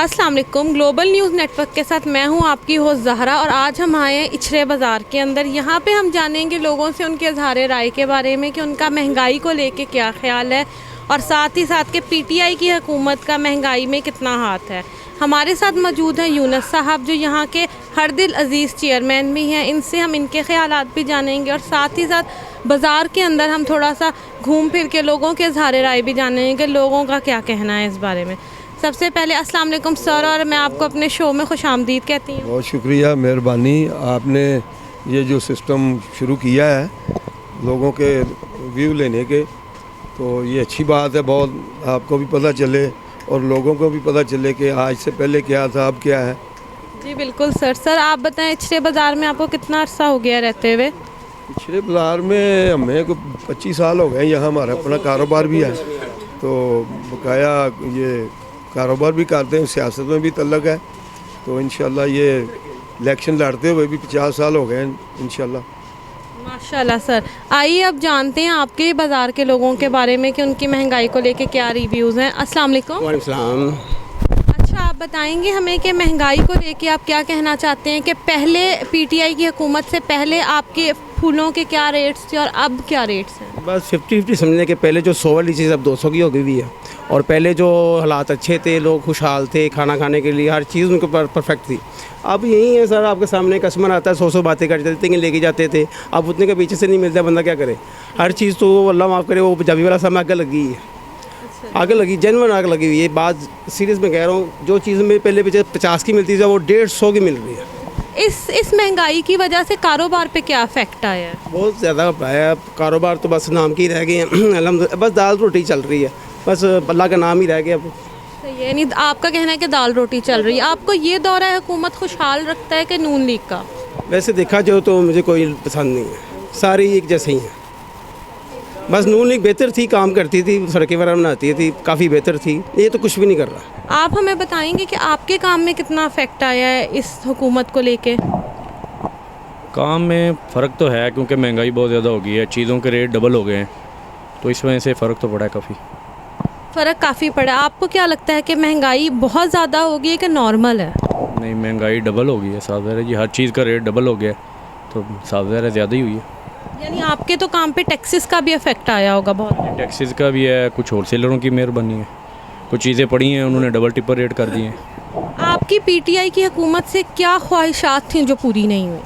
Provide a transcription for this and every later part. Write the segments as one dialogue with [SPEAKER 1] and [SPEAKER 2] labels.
[SPEAKER 1] अस्सलाम वालेकुम। Global news network के साथ मैं हूं आपकी होस्ट ज़हरा और आज हम आए हैं इचरे बाज़ार के अंदर। यहां पे हम जानेंगे लोगों से उनके इज़हार राय के बारे में कि उनका महंगाई को लेके क्या ख्याल है और साथ ही साथ के पीटीआई की हुकूमत का महंगाई में कितना हाथ है। हमारे साथ मौजूद हैं यूनुस साहब जो यहाँ के हर दिल अज़ीज़ चेयरमैन भी हैं। इनसे हम इनके ख़यालात भी जानेंगे और साथ ही साथ बाज़ार के अंदर हम थोड़ा सा घूम फिर के लोगों के इज़हार राय भी जानेंगे कि लोगों का क्या कहना है इस बारे में। सबसे पहले अस्सलाम वालेकुम सर, और मैं आपको अपने शो में खुशामदीद कहती हूँ।
[SPEAKER 2] बहुत शुक्रिया, मेहरबानी। आपने ये जो सिस्टम शुरू किया है लोगों के व्यू लेने के, तो ये अच्छी बात है। बहुत आपको भी पता चले और लोगों को भी पता चले कि आज से पहले क्या था, अब क्या है।
[SPEAKER 1] जी बिल्कुल सर। सर आप बताएं, इचरे बाज़ार में आपको कितना अरसा हो गया रहते हुए?
[SPEAKER 2] पिछले बाज़ार में हमें को 25 साल हो गए। यहाँ हमारा अपना कारोबार भी है, तो बकाया ये कारोबार भी करते हैं, सियासत में भी तल्लक है। तो इंशाल्लाह ये इलेक्शन लड़ते हुए भी 50 साल हो गए इंशाल्लाह।
[SPEAKER 1] माशाल्लाह सर। आइए अब जानते हैं आपके बाज़ार के लोगों के बारे में कि उनकी महंगाई को लेके क्या रिव्यूज़ हैं। अस्सलाम वालेकुम।
[SPEAKER 3] वालेकुम सलाम।
[SPEAKER 1] अच्छा, आप बताएंगे हमें कि महंगाई को लेके आप क्या कहना चाहते हैं कि पहले पीटीआई की हुकूमत से पहले आपके फूलों के क्या रेट्स थे और अब क्या रेट्स हैं?
[SPEAKER 3] बस 50-50 समझने के पहले जो 100 वाली चीज़ अब 200 की हो गई हुई है। और पहले जो हालात अच्छे थे, लोग खुशहाल थे, खाना खाने के लिए हर चीज़ उनके परफेक्ट थी। अब यही है सर, आपके सामने कस्टमर आता है, 100 बातें करते थे कि लेके जाते थे। अब उतने के पीछे से नहीं मिलता, बंदा क्या करे। हर चीज़ तो अल्लाह माफ़ करे, वो पंजाबी वाला समय आगे लगी है, आगे लगी, जेन्युइन आग लगी हुई है। बात सीरियस में कह रहा हूँ, जो चीज़ में पहले 50 की मिलती थी वो 150 की मिल रही है।
[SPEAKER 1] इस महंगाई की वजह से कारोबार पे क्या इफेक्ट आया है?
[SPEAKER 3] बहुत ज़्यादा आया। कारोबार तो बस नाम की रह गए हैं अल्हम्दुलिल्लाह, बस दाल रोटी चल रही है, बस अल्लाह का नाम ही रह गया। अब
[SPEAKER 1] सही है, नहीं आपका कहना है कि दाल रोटी चल रही है। आपको ये दौरा हुकूमत खुशहाल रखता है कि नून लीग का?
[SPEAKER 3] वैसे देखा जाए तो मुझे कोई पसंद नहीं है, सारी एक जैसे ही हैं। बस नून लीग बेहतर थी, काम करती थी, सड़कें वगैरह बनाती थी, काफ़ी बेहतर थी। ये तो कुछ भी नहीं कर रहा।
[SPEAKER 1] आप हमें बताएंगे कि आपके काम में कितना इफेक्ट आया है इस हुकूमत को लेके?
[SPEAKER 4] काम में फ़र्क तो है क्योंकि महंगाई बहुत ज़्यादा हो गई है, चीज़ों के रेट डबल हो गए हैं, तो इस वजह से फ़र्क तो पड़ा है काफ़ी।
[SPEAKER 1] फ़र्क काफ़ी पड़ा। आपको क्या लगता है कि महंगाई बहुत ज़्यादा हो गई है कि नॉर्मल है?
[SPEAKER 4] नहीं, महंगाई डबल हो गई है, साफ ज़ाहिर है जी, हर चीज़ का रेट डबल हो गया है, तो साफ ज़ाहिर है ज़्यादा ही हुई है।
[SPEAKER 1] यानी आपके तो काम पे टैक्सेस का भी इफेक्ट आया होगा बहुत?
[SPEAKER 4] टैक्सेस का भी है, कुछ होलसेलरों की मेहरबानी है, कुछ चीज़ें पड़ी हैं उन्होंने डबल टिपर रेट कर दिए हैं।
[SPEAKER 1] आपकी पीटीआई की हुकूमत से क्या ख्वाहिशात थी जो पूरी नहीं हुई?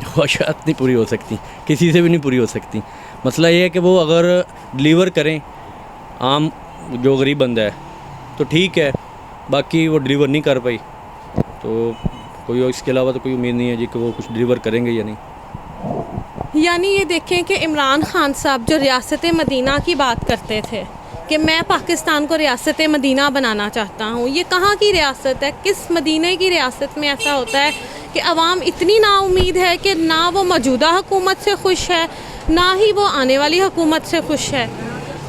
[SPEAKER 4] ख्वाहिशात नहीं पूरी हो सकती, किसी से भी नहीं पूरी हो सकती। मसला ये है कि वो अगर डिलीवर करें आम जो गरीब बंदा है तो ठीक है, बाकी वो डिलीवर नहीं कर पाई तो कोई इसके अलावा तो कोई उम्मीद नहीं है जी कि वो कुछ डिलीवर करेंगे या नहीं।
[SPEAKER 1] यानी ये देखें कि इमरान खान साहब जो रियासत मदीना की बात करते थे कि मैं पाकिस्तान को रियासत मदीना बनाना चाहता हूँ, ये कहाँ की रियासत है? किस मदीने की रियासत में ऐसा होता है कि अवाम इतनी नाउम्मीद है कि ना वो मौजूदा हुकूमत से खुश है ना ही वो आने वाली हुकूमत से खुश है।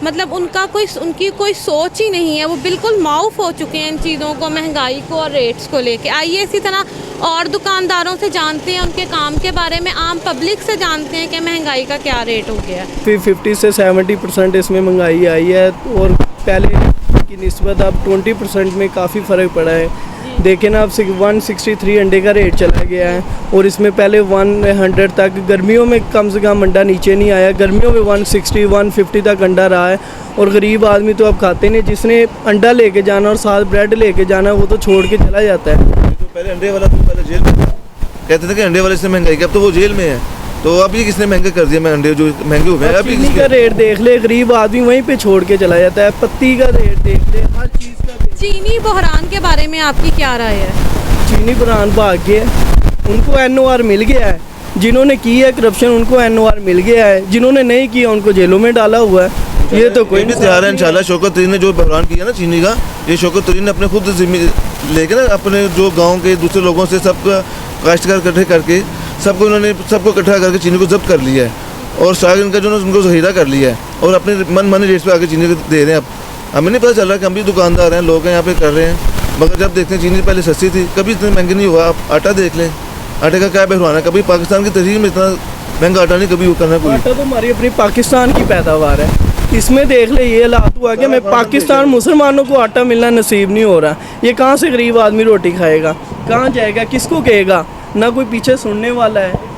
[SPEAKER 1] मतलब उनकी कोई सोच ही नहीं है, वो बिल्कुल माऊफ हो चुके हैं इन चीज़ों को, महंगाई को और रेट्स को लेके। आइए इसी तरह और दुकानदारों से जानते हैं उनके काम के बारे में, आम पब्लिक से जानते हैं कि महंगाई का क्या रेट हो गया।
[SPEAKER 5] फिर 50 से 70% इसमें महंगाई आई है और पहले की निस्बत अब 20% में काफ़ी फ़र्क पड़ा है। देखें ना, अब 163 अंडे का रेट चला गया है और इसमें पहले 100 तक, गर्मियों में कम से कम अंडा नीचे नहीं आया, गर्मियों में 160 150 तक अंडा रहा है। और गरीब आदमी तो अब खाते नहीं, जिसने अंडा लेके जाना और साथ ब्रेड लेके जाना वो तो छोड़ के चला जाता है।
[SPEAKER 6] तो पहले अंडे वाला तो पहले जेल में कहते थे कि अंडे वाले से महंगाई की, अब तो वो जेल में है। तो अब ये किसने महंगे कर दिया? मैं अंडे जो महंगे हुए हैं, अभी
[SPEAKER 5] चीनी का रेट देख ले, गरीब आदमी वहीं पे छोड़ के चला जाता है। पत्ती का रेट देख ले, हर चीज़ का।
[SPEAKER 1] चीनी बहरान के बारे में आपकी क्या राय है?
[SPEAKER 5] चीनी बहरान भाग गया, उनको NOR मिल गया है। जिन्होंने की है करप्शन उनको NOR मिल गया है, जिन्होंने नहीं किया उनको जेलों में डाला हुआ है। ये तो कोई
[SPEAKER 6] भी तैयार है इंशाल्लाह। शौकत तरीन ने जो बहरान किया ना चीनी का, ये शौकत तरीन ने अपने खुद लेके ना अपने जो गाँव के दूसरे लोगों से सबका काश्तकार इकट्ठे करके सबको इकट्ठा करके चीनी को जब्त कर लिया है और शागिन का जो उनको जहीरा कर लिया है और अपने मन मानी रेट पे आके चीनी को दे रहे हैं। अब हमें नहीं पता चल रहा कि हम भी दुकानदार हैं, लोग हैं यहाँ पे कर रहे हैं, मगर जब देखते हैं चीनी पहले सस्ती थी, कभी इतनी महंगी नहीं हुआ। आप आटा देख लें, आटे का क्या बहराना है, कभी पाकिस्तान की तहरीर में इतना महंगा आटा नहीं कभी करना कोई।
[SPEAKER 5] आटा तो हमारी अपनी पाकिस्तान की पैदावार है, इसमें देख ले ये हालात हुआ कि मैं पाकिस्तान मुसलमानों को आटा मिलना नसीब नहीं हो रहा। ये कहाँ से गरीब आदमी रोटी खाएगा, कहाँ जाएगा, किसको कहेगा, ना कोई पीछे सुनने वाला है।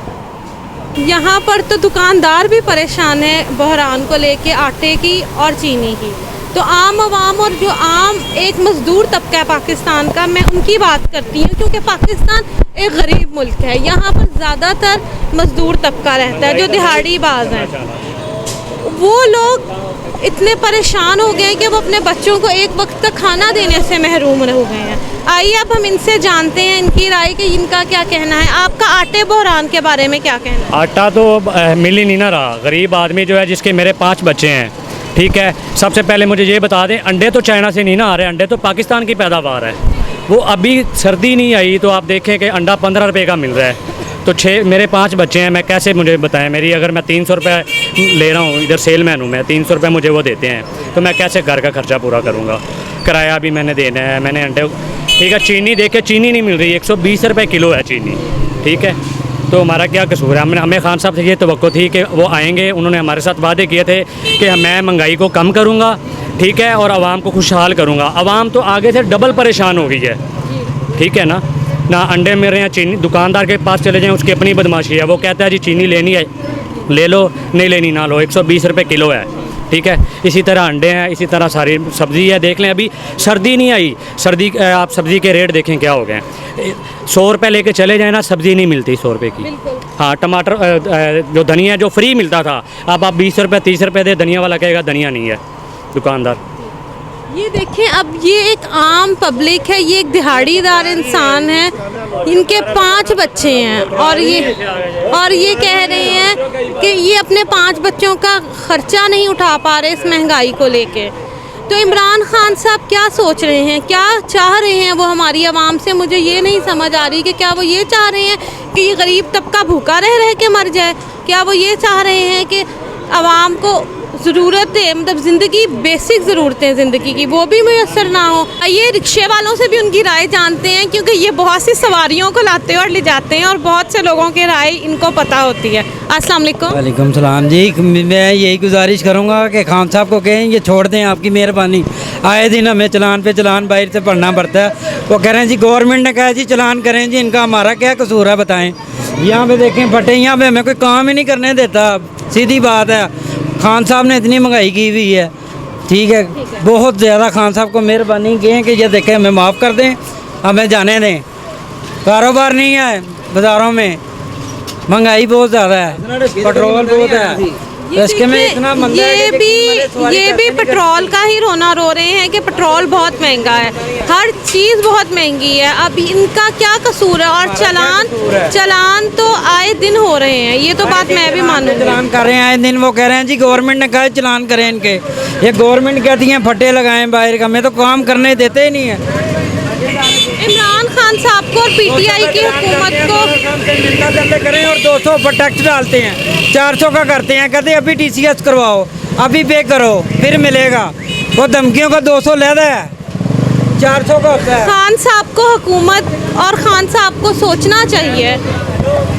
[SPEAKER 1] यहाँ पर तो दुकानदार भी परेशान है बहरान को लेके, आटे की और चीनी की। तो आम आवाम और जो आम एक मज़दूर तबका है पाकिस्तान का, मैं उनकी बात करती हूँ, क्योंकि पाकिस्तान एक गरीब मुल्क है। यहाँ पर ज़्यादातर मज़दूर तबका रहता है जो दिहाड़ी बाज हैं। वो लोग इतने परेशान हो गए हैं कि वो अपने बच्चों को एक वक्त का खाना देने से महरूम हो गए हैं। आइए अब हम इनसे जानते हैं इनकी राय कि इनका क्या कहना है। आपका आटे बहरान के बारे में क्या कहना है?
[SPEAKER 7] आटा तो मिल ही नहीं ना रहा। गरीब आदमी जो है, जिसके मेरे 5 बच्चे हैं, ठीक है, सबसे पहले मुझे ये बता दें, अंडे तो चाइना से नहीं ना आ रहे, अंडे तो पाकिस्तान की पैदावार है। वो अभी सर्दी नहीं आई तो आप देखें कि अंडा 15 रुपये का मिल रहा है। तो मेरे 5 बच्चे हैं, मैं कैसे, मुझे बताएं, मेरी अगर मैं 300 रुपये ले रहा हूँ, इधर सेलमैन हूँ मैं, 300 रुपये मुझे वो देते हैं, तो मैं कैसे घर का खर्चा पूरा करूँगा? किराया भी मैंने देना है, मैंने अंडे, ठीक है। चीनी देखे, चीनी नहीं मिल रही, 120 रुपये किलो है चीनी, ठीक है। तो हमारा क्या कसूर है? हमें खान साहब से ये तवक्को थी कि वो आएंगे, उन्होंने हमारे साथ वादे किए थे कि मैं महंगाई को कम करूँगा, ठीक है, और आवाम को खुशहाल करूँगा। आवाम तो आगे से डबल परेशान हो गई है, ठीक है ना अंडे मिल रहे हैं, चीनी दुकानदार के पास चले जाएं, उसकी अपनी बदमाशी है। वो कहता है जी चीनी लेनी है ले लो, नहीं लेनी ना लो, 120 रुपये किलो है, ठीक है। इसी तरह अंडे हैं, इसी तरह सारी सब्ज़ी है। देख लें, अभी सर्दी नहीं आई, आप सब्ज़ी के रेट देखें क्या हो गए हैं। 100 रुपये लेके चले जाए ना, सब्ज़ी नहीं मिलती 100 रुपये की। हाँ, टमाटर जो धनिया जो फ्री मिलता था, अब आप 20 रुपये 30 रुपये दे, धनिया वाला कहेगा धनिया नहीं है दुकानदार।
[SPEAKER 1] ये देखें, अब ये एक आम पब्लिक है, ये एक दिहाड़ीदार इंसान है, इनके 5 बच्चे हैं और ये कह रहे हैं कि ये अपने 5 बच्चों का खर्चा नहीं उठा पा रहे इस महंगाई को लेके। तो इमरान खान साहब क्या सोच रहे हैं, क्या चाह रहे हैं वो हमारी आवाम से? मुझे ये नहीं समझ आ रही कि क्या वो ये चाह रहे हैं कि ये गरीब तबका भूखा रह रह के मर जाए, क्या वो ये चाह रहे हैं कि आवाम को ज़रूरतें, मतलब ज़िंदगी, बेसिक ज़रूरतें ज़िंदगी की वो भी मैसर ना हो? ये रिक्शे वालों से भी उनकी राय जानते हैं, क्योंकि ये बहुत सी सवारियों को लाते हैं और ले जाते हैं, और बहुत से लोगों की राय इनको पता होती है। अस्सलाम वालेकुम।
[SPEAKER 8] वालेकुम सलाम जी। मैं यही गुजारिश करूँगा कि खान साहब को कहें ये छोड़ दें, आपकी मेहरबानी। आए दिन हमें चलान पे चलान बाहर से पढ़ना पड़ता है। वो कह रहे हैं जी गवर्नमेंट ने कहा जी चलान करें जी, इनका हमारा क्या कसूर है बताएँ? यहाँ पे देखें फटे, यहाँ पे हमें कोई काम ही नहीं करने देता, सीधी बात है। खान साहब ने इतनी महंगाई की हुई है, ठीक है, बहुत ज़्यादा। खान साहब को मेहरबानी कहें कि ये देखें हमें माफ़ कर दें, हमें जाने दें। कारोबार नहीं है बाज़ारों में, महंगाई बहुत ज़्यादा है, पेट्रोल बहुत है, इसके में इतना मंदा है कि
[SPEAKER 1] ये भी पेट्रोल का ही रोना रो रहे हैं कि पेट्रोल बहुत महंगा है, हर चीज़ बहुत महंगी है। अब इनका क्या कसूर है? और चलान तो आए दिन हो रहे हैं, ये तो बात मैं भी मानूंगी।
[SPEAKER 8] चलान कर रहे हैं आए दिन। वो कह रहे हैं जी गवर्नमेंट ने कहा चलान करें इनके, ये गवर्नमेंट कहती है फटे लगाएं बाहर का, हमें तो काम करने देते ही नहीं है।
[SPEAKER 1] इमरान खान साहब को और पीटीआई की हुकूमत को
[SPEAKER 8] करें और 200 पर टैक्स डालते हैं, 400 का करते हैं, कहते हैं अभी TCS करवाओ, अभी पे करो फिर मिलेगा। वो धमकियों का 200 लेता है, 400 का होता है।
[SPEAKER 1] खान साहब को हुकूमत और खान साहब को सोचना चाहिए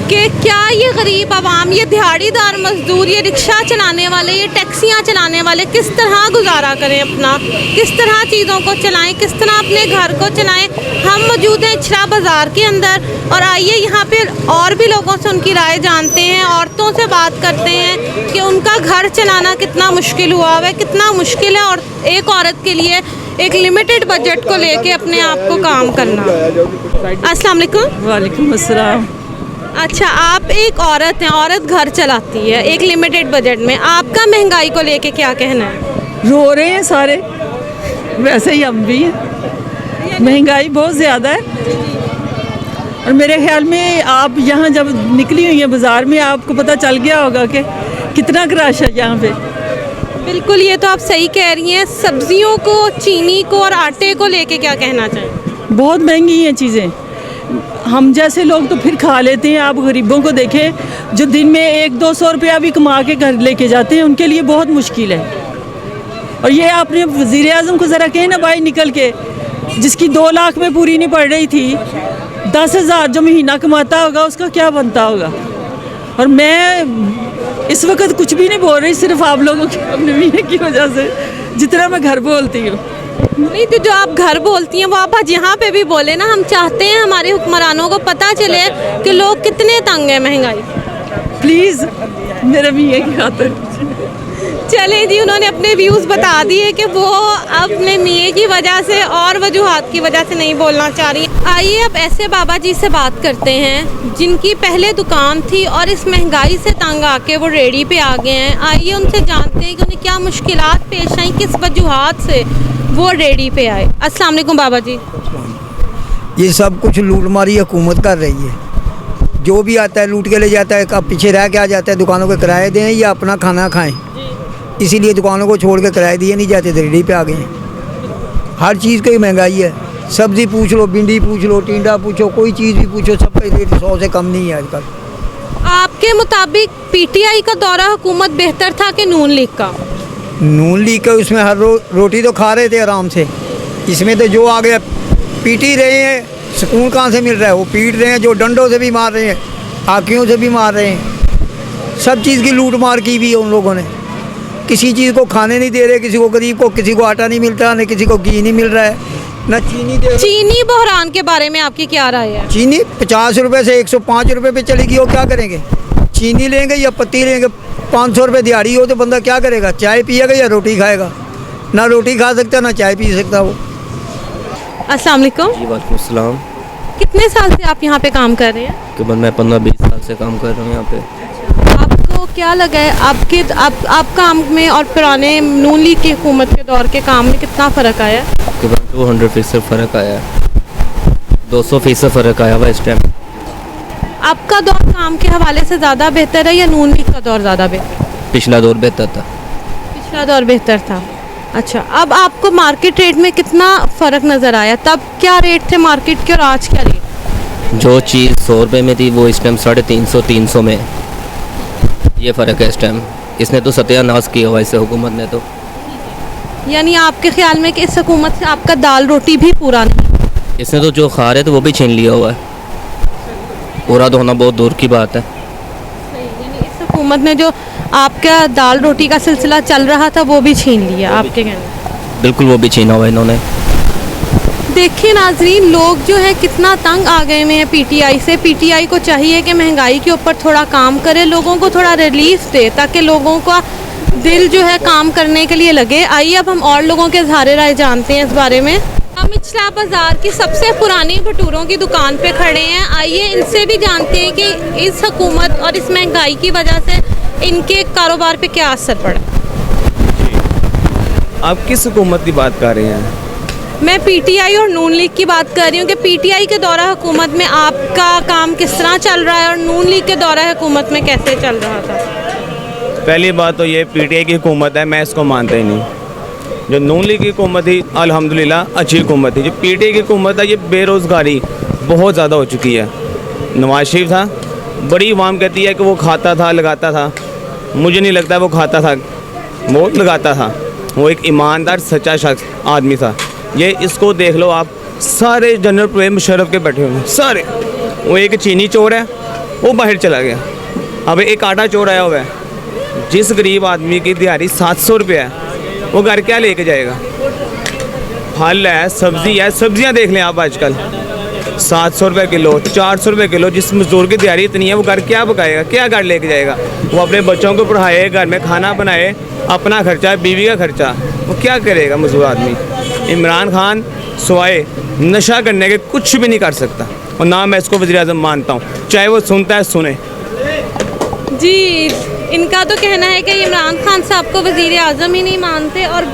[SPEAKER 1] कि क्या ये गरीब आवाम, ये दिहाड़ीदार मजदूर, ये रिक्शा चलाने वाले, ये टैक्सियाँ चलाने वाले किस तरह गुजारा करें अपना, किस तरह चीज़ों को चलाएं, किस तरह अपने घर को चलाएं। हम मौजूद हैं इचरा बाज़ार के अंदर, और आइए यहाँ पे और भी लोगों से उनकी राय जानते हैं, औरतों से बात करते हैं कि उनका घर चलाना कितना मुश्किल हुआ है, कितना मुश्किल है, और एक औरत के लिए एक लिमिटेड बजट को लेके अपने आप को काम करना। अस्सलाम वालेकुम।
[SPEAKER 9] वालेकुम अस्सलाम।
[SPEAKER 1] अच्छा, आप एक औरत हैं, औरत घर चलाती है एक लिमिटेड बजट में, आपका महंगाई को लेके क्या कहना है?
[SPEAKER 9] रो रहे हैं सारे, वैसे ही हम भी हैं, महंगाई बहुत ज़्यादा है। और मेरे ख्याल में आप यहाँ जब निकली हुई हैं बाज़ार में, आपको पता चल गया होगा कि कितना रश है यहाँ पे।
[SPEAKER 1] बिल्कुल, ये तो आप सही कह रही हैं। सब्जियों को, चीनी को और आटे को लेके क्या कहना चाहें?
[SPEAKER 9] बहुत महंगी हैं चीज़ें, हम जैसे लोग तो फिर खा लेते हैं, आप गरीबों को देखें जो दिन में 100-200 रुपया भी कमा के घर लेके जाते हैं, उनके लिए बहुत मुश्किल है। और ये आपने वज़ीर आज़म को ज़रा कहें ना भाई निकल के, जिसकी 2 लाख में पूरी नहीं पड़ रही थी, 10,000 जो महीना कमाता होगा उसका क्या बनता होगा। और मैं इस वक्त कुछ भी नहीं बोल रही, सिर्फ आप लोगों की अपने मियाँ की वजह से, जितना मैं घर बोलती हूँ।
[SPEAKER 1] नहीं तो जो आप घर बोलती हैं वो आप आज यहाँ पे भी बोले ना। हम चाहते हैं हमारे हुक्मरानों को पता चले कि लोग कितने तंग हैं महंगाई।
[SPEAKER 9] प्लीज़ मेरे मियाँ की खातिर।
[SPEAKER 1] चले जी, उन्होंने अपने व्यूज़ बता दिए कि वो अपने मियाँ की वजह से और वजूहात की वजह से नहीं बोलना चाह रही। आइए अब ऐसे बाबा जी से बात करते हैं जिनकी पहले दुकान थी और इस महंगाई से तंग आके वो रेडी पे आ गए हैं। आइए उनसे जानते हैं कि उन्हें क्या मुश्किलात पेश आई, किस वजूहात से वो रेडी पे आए। अस्सलाम वालेकुम बाबा जी।
[SPEAKER 10] ये सब कुछ लूटमारी हुकूमत कर रही है। जो भी आता है लूट के ले जाता है, कब पीछे रह के आ जाता है। दुकानों के किराए दें या अपना खाना खाएं, इसीलिए दुकानों को छोड़ के किराए दिए नहीं जाते, रेडी पे आ गए हैं। हर चीज़ की महंगाई है। सब्ज़ी पूछ लो, भिंडी पूछ लो, टिंडा पूछो, कोई चीज़ भी पूछो, सबका रेट 100 से कम नहीं है आजकल।
[SPEAKER 1] आपके मुताबिक पीटीआई का दौरा हुकूमत बेहतर था कि नून लीग का?
[SPEAKER 10] नून लीग का उसमें हर रोटी तो खा रहे थे आराम से। इसमें तो जो आ गया पीट ही रहे हैं, सुकून कहाँ से मिल रहा है। वो पीट रहे हैं, जो डंडों से भी मार रहे हैं, आँखियों से भी मार रहे हैं। सब चीज़ की लूट मार की भी है उन लोगों ने। किसी चीज़ को खाने नहीं दे रहे, किसी को गरीब को, किसी को आटा नहीं मिलता, न किसी को घी नहीं मिल रहा है, न चीनी दे रहे।
[SPEAKER 1] चीनी बहरान के बारे में आपकी क्या राय है?
[SPEAKER 10] चीनी 50 रुपये से 105 रुपये पे चलेगी। वो क्या करेंगे? चीनी लेंगे या पत्ती लेंगे? 500 रुपये दिहाड़ी हो तो बंदा क्या करेगा? चाय पिएगा या रोटी खाएगा? ना रोटी खा सकता ना चाय पी सकता वो।
[SPEAKER 1] अस्सलाम वालेकुम।
[SPEAKER 11] जी वालेकुम सलाम।
[SPEAKER 1] कितने साल से आप यहाँ पे काम कर रहे हैं?
[SPEAKER 11] तकरीबन मैं 15-20 साल से काम कर रहा हूँ यहाँ पे।
[SPEAKER 1] आपको क्या लगा है आप काम में और पुराने नून लीग की हुकूमत के दौर के काम में कितना फ़र्क आया है?
[SPEAKER 11] तकरीबन 200% फ़र्क आया है, 200% फ़र्क आया हुआ इस टाइम।
[SPEAKER 1] आपका दौर काम के हवाले से ज़्यादा बेहतर है या नून लीग का दौर ज़्यादा बेहतर?
[SPEAKER 11] पिछला दौर बेहतर था।
[SPEAKER 1] पिछला दौर बेहतर था। अच्छा, अब आपको मार्केट रेट में कितना फ़र्क नज़र आया? तब क्या रेट थे मार्केट के और आज क्या रेट?
[SPEAKER 11] जो चीज़ 100 रुपये में थी वो इस टाइम 350-300 में। ये फ़र्क है इस टाइम। इसने तो सत्यानाश किया हुआ इस हुकूमत ने तो।
[SPEAKER 1] यानी आपके ख्याल में कि इस हुकूमत से आपका दाल रोटी भी पूरा नहीं?
[SPEAKER 11] इसने तो जो खा रहे थे वो भी छीन लिया हुआ है। पूरा तो होना बहुत दूर की बात है।
[SPEAKER 1] यानी इस हुकूमत ने जो आपका दाल रोटी का सिलसिला चल रहा था वो भी छीन लिया आपके कहने?
[SPEAKER 11] बिल्कुल, वो भी छीना हुआ इन्होंने।
[SPEAKER 1] देखिए नाजरीन, लोग जो है कितना तंग आ गए हैं पीटीआई से। पीटीआई को चाहिए कि महंगाई के ऊपर थोड़ा काम करे, लोगों को थोड़ा रिलीफ दे ताकि लोगों का दिल जो है काम करने के लिए लगे। आइए अब हम और लोगों के इज़हार राय जानते हैं इस बारे में। हम इचला बाज़ार की सबसे पुरानी भटूरों की दुकान पे खड़े हैं। आइए इनसे भी जानते हैं कि इस हुकूमत और इस महंगाई की वजह से इनके कारोबार पे क्या असर पड़ा।
[SPEAKER 3] आप किस हुकूमत की बात कर रहे हैं?
[SPEAKER 1] मैं पीटीआई और नून लीग की बात कर रही हूँ कि पीटीआई के दौरा हुकूमत में आपका काम किस तरह चल रहा है और नून लीग के दौरा हुकूमत में कैसे चल रहा था?
[SPEAKER 3] पहली बात तो ये पीटीआई की हुकूमत है, मैं इसको मानता ही नहीं। जो नून लीग की हुकूमत थी अल्हम्दुलिल्लाह अच्छी हुकूमत थी। जो पीटीआई की हुकूमत है ये बेरोज़गारी बहुत ज़्यादा हो चुकी है। नवाज शरीफ था, बड़ी अवाम कहती है कि वो खाता था, लगाता था। मुझे नहीं लगता वो खाता था, वो लगाता था। वो एक ईमानदार सच्चा शख्स आदमी था। ये इसको देख लो आप, सारे जनरल परवेज़ मुशर्रफ के बैठे हुए हैं सारे। वो एक चीनी चोर है, वो बाहर चला गया। अब एक आटा चोर आया हुआ है। जिस गरीब आदमी की दिहाड़ी 700 रुपये है, वो घर क्या लेके जाएगा? फल है, सब्ज़ी है, सब्ज़ियाँ देख लें आप आजकल 700 रुपये किलो, 400 रुपये किलो। जिस मजदूर की दिहाड़ी इतनी है वो घर क्या पकाएगा, क्या घर लेके जाएगा? वो अपने बच्चों को पढ़ाए, घर में खाना बनाए, अपना खर्चा, बीवी का खर्चा, वो क्या करेगा मजदूर आदमी? इमरान खान सिवाय नशा करने के कुछ भी नहीं कर सकता और ना मैं इसको वज़ीर आज़म मानता हूँ, चाहे वो सुनता है सुने।
[SPEAKER 1] जी, इनका तो कहना है कि इमरान खान साहब को वज़ीर आज़म ही नहीं मानते और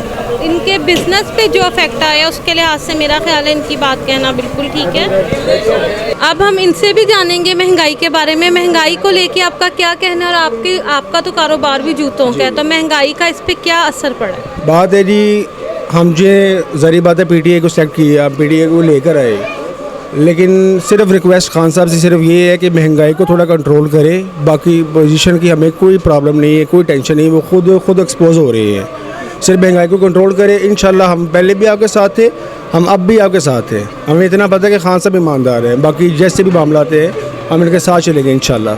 [SPEAKER 1] इनके बिजनेस पे जो इफेक्ट आया उसके लिहाज से मेरा ख्याल है इनकी बात कहना बिल्कुल ठीक है। अब हम इनसे भी जानेंगे महंगाई के बारे में। महंगाई को लेके आपका क्या कहना है और आपका तो कारोबार भी जूतों का है, तो महंगाई का इस पर क्या असर पड़ा है?
[SPEAKER 12] बात है जी, हम जो ज़री बात है पीटीआई को सेलेक्ट किया, पीटीआई को लेकर आए, लेकिन सिर्फ रिक्वेस्ट खान साहब से सिर्फ ये है कि महंगाई को थोड़ा कंट्रोल करें। बाकी पोजीशन की हमें कोई प्रॉब्लम नहीं है, कोई टेंशन नहीं, वो खुद एक्सपोज हो रही है। सिर्फ महंगाई को कंट्रोल करें, इंशाल्लाह। हम पहले भी आपके साथ थे, हम अब भी आपके साथ हैं। हमें इतना पता है कि खान साहब ईमानदार हैं। बाकी जैसे भी मामला हैं हम इनके साथ चलेंगे इंशाल्लाह।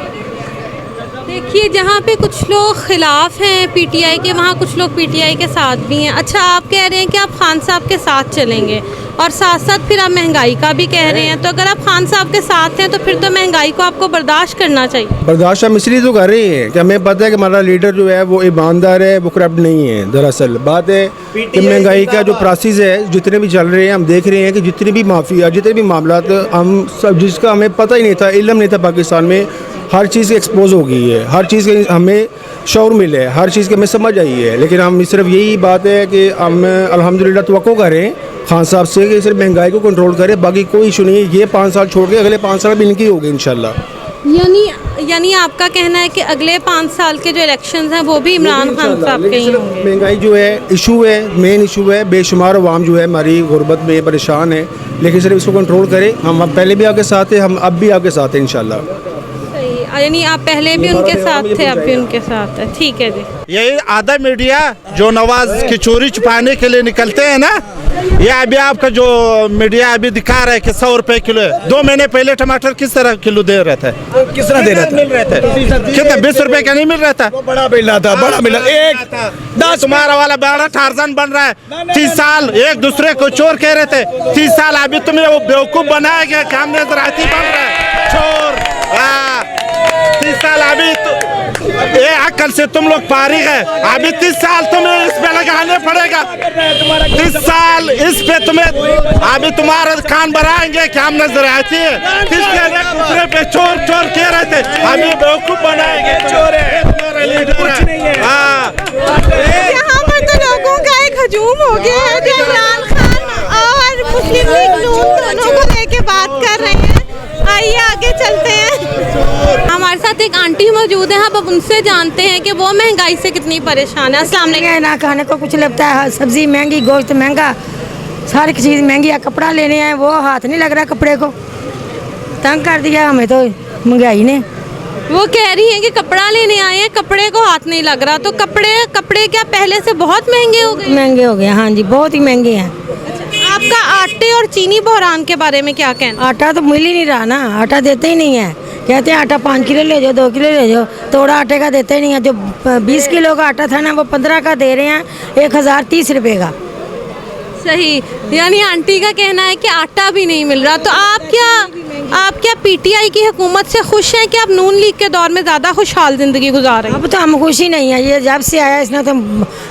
[SPEAKER 1] देखिए जहाँ पे कुछ लोग खिलाफ हैं पीटीआई के, वहाँ कुछ लोग पीटीआई के साथ भी हैं। अच्छा, आप कह रहे हैं कि आप खान साहब के साथ चलेंगे और साथ साथ फिर आप महंगाई का भी कह रहे हैं, तो अगर आप खान साहब के साथ हैं तो फिर तो महंगाई को आपको बर्दाश्त करना चाहिए।
[SPEAKER 12] बर्दाश्त हम इसलिए तो कर रहे हैं कि हमें पता है कि हमारा लीडर जो है वो ईमानदार है, वो करप्ट नहीं है। दरअसल बात है कि महंगाई का जो प्रोसेस है जितने भी चल रहे हैं, हम देख रहे हैं कि जितने भी माफिया, जितने भी मामला हम सब, जिसका हमें पता ही नहीं था, इल्म नहीं था, पाकिस्तान में हर चीज़ एक्सपोज हो गई है, हर चीज़ के हमें शौर मिले है, हर चीज़ की हमें समझ आई है। लेकिन हम सिर्फ यही बात है कि हम अल्हम्दुलिल्लाह तवक्को करें खान साहब से कि सिर्फ महंगाई को कंट्रोल करें, बाकी कोई इशू नहीं है। ये 5 साल छोड़ के अगले 5 साल भी इनकी होगी इंशाल्लाह।
[SPEAKER 1] यानी आपका कहना है कि अगले 5 साल के जो इलेक्शंस हैं वो भी इमरान खान साहब के ही होंगे।
[SPEAKER 12] महंगाई जो है इशू है, मेन इशू है। बेशुमार अवाम जो है हमारी गुर्बत में परेशान है, लेकिन सिर्फ इसको कंट्रोल करें। हम पहले भी आपके साथ हैं, हम अब भी आपके साथ हैं इंशाल्लाह।
[SPEAKER 1] सही, यानी आप पहले भी उनके साथ थे, अब भी उनके साथ है। ठीक है जी।
[SPEAKER 13] यही आधा मीडिया जो नवाज की चोरी छुपाने के लिए निकलते हैं ना, ये अभी आपका जो मीडिया अभी दिखा रहा है कि 100 रुपए किलो है। 2 महीने पहले टमाटर किस तरह किलो दे रहा था?
[SPEAKER 12] किस तरह दे रहा था?
[SPEAKER 13] मिल रहे थे कितना? 20 रुपए का नहीं मिल रहा था?
[SPEAKER 12] बड़ा मिल रहा था, बड़ा मिल रहा एक
[SPEAKER 13] 10। तुम्हारा वाला बड़ा टार्जन बन रहा है। 30 साल एक दूसरे को चोर कह रहे थे, 30 साल अभी तुम्हें वो बेवकूफ बनाया गया, काम नजराती बन रहा है चोर। 30 साल अभी ये अकल से तुम लोग फारिग है, अभी 30 साल तुम्हें इस पे लगाने पड़ेगा। 30 साल इस पे तुम्हें, अभी तुम्हारा कान भराएंगे क्या हम नजर आती है? दूसरे पे चोर चोर कह रहे थे, अभी बेवकूफ बनाएंगे, चोर है तुम्हारा लीडर है।
[SPEAKER 1] यहाँ पर तो लोगों का एक हजूम हो गया है जो इमरान खान और मुस्लिम लीग नून दोनों को लेके बात कर रहे हैं। आइए आगे चलते हैं। हमारे साथ एक आंटी मौजूद है, अब उनसे जानते हैं कि वो महंगाई से कितनी परेशान है। अस्सलाम वालेकुम।
[SPEAKER 14] ना खाने को कुछ लगता है, सब्जी महंगी, गोश्त महंगा, सारी चीज़ महंगी है। कपड़ा लेने आए वो हाथ नहीं लग रहा कपड़े को, तंग कर दिया हमें तो महंगाई ने।
[SPEAKER 1] वो कह रही हैं कि कपड़ा लेने आए हैं, कपड़े को हाथ नहीं लग रहा, तो कपड़े क्या पहले से बहुत महंगे हो गए?
[SPEAKER 14] महंगे हो गए, हाँ जी, बहुत ही महंगे हैं।
[SPEAKER 1] आपका आटे और चीनी बहरान के बारे में क्या कहना?
[SPEAKER 14] आटा तो मिल ही नहीं रहा ना, आटा देते ही नहीं है। कहते हैं आटा 5 किलो ले जाओ, 2 किलो ले जाओ, तोड़ा आटे का देते ही नहीं है। जो 20 किलो का आटा था ना वो 15 का दे रहे हैं, 1030 रुपये का।
[SPEAKER 1] सही, यानी आंटी का कहना है कि आटा भी नहीं मिल रहा। तो आप क्या पीटीआई की हुकूमत से खुश हैं कि आप नून लीग के दौर में ज़्यादा खुशहाल ज़िंदगी गुजार रहे हैं?
[SPEAKER 14] अब तो हम खुश ही नहीं है, ये जब से आया इसने तो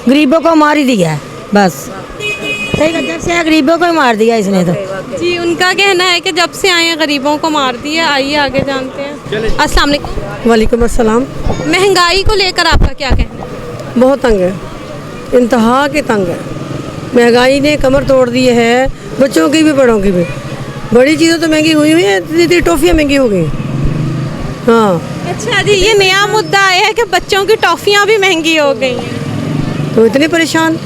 [SPEAKER 14] गरीबों को मार ही दिया है बस। सही, जब से आया गरीबों को ही मार दिया इसने तो।
[SPEAKER 1] जी, उनका कहना है कि जब से आए हैं गरीबों को मार दिया। आइए आगे जानते हैं। अस्सलाम वालेकुम।
[SPEAKER 15] वालेकुम अस्सलाम।
[SPEAKER 1] महंगाई को लेकर आपका क्या कहना है?
[SPEAKER 15] बहुत तंग है, इंतहा के तंग है। महंगाई ने कमर तोड़ दी है, बच्चों की भी बड़ों की भी। बड़ी चीज़ें तो महंगी हुई है, दीदी टॉफ़ियाँ महंगी हो गई। हाँ,
[SPEAKER 1] अच्छा जी, ये नया मुद्दा आया है कि बच्चों की टॉफ़ियाँ भी महंगी हो गई हैं।
[SPEAKER 15] तो इतने परेशान,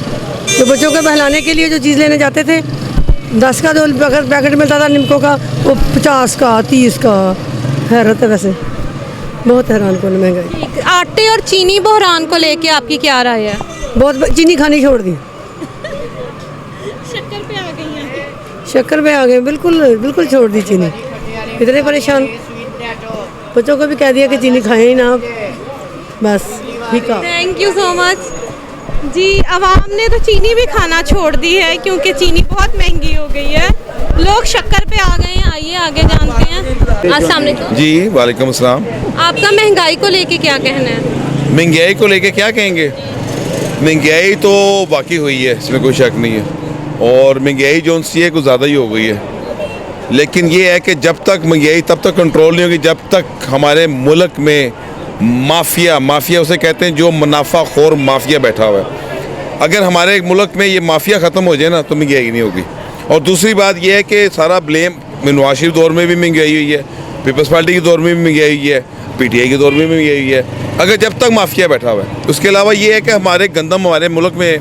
[SPEAKER 15] जो बच्चों को बहलाने के लिए जो चीज़ लेने जाते थे, 10 का 2 पैकेट मिलता था निमकों का, वो 50 का 30 का। हैरत है, वैसे बहुत हैरान को महंगाई।
[SPEAKER 1] आटे और चीनी बहरान को लेके आपकी क्या राय है?
[SPEAKER 15] बहुत चीनी खानी छोड़ दी,
[SPEAKER 1] शक्कर पे आ गई हैं।
[SPEAKER 15] शक्कर पे आ गए, बिल्कुल बिल्कुल छोड़ दी चीनी। इतने परेशान, बच्चों को भी कह दिया कि चीनी खाएं ही ना आप, बस ठीक है।
[SPEAKER 1] थैंक यू सो मच जी। आवाम ने तो चीनी भी खाना छोड़ दी है क्योंकि चीनी बहुत महंगी हो गई है, लोग शक्कर पे आ गए हैं। आइए आगे जानते हैं। अस्सलाम वालेकुम।
[SPEAKER 16] जी वालेकुम अस्सलाम।
[SPEAKER 1] आपका महंगाई को लेके क्या कहना है?
[SPEAKER 16] महंगाई को लेके क्या कहेंगे, महंगाई तो बाकी हुई है, इसमें कोई शक नहीं है। और महंगाई जो सी है कुछ ज़्यादा ही हो गई है, लेकिन ये है कि जब तक महंगाई तब तक कंट्रोल नहीं होगी जब तक हमारे मुल्क में माफिया उसे कहते हैं जो मुनाफाखोर माफिया बैठा हुआ है। अगर हमारे मुल्क में ये माफिया ख़त्म हो जाए ना तो महंगाई नहीं होगी। और दूसरी बात यह है कि सारा ब्लेम नवाज शरीफ दौर में भी महंगाई हुई है, पीपल्स पार्टी के दौर में भी महंगाई हुई है, पीटीआई के दौर में भी महंगाई हुई है। अगर जब तक माफिया बैठा हुआ है। उसके अलावा ये है कि हमारे गंदम हमारे मुल्क में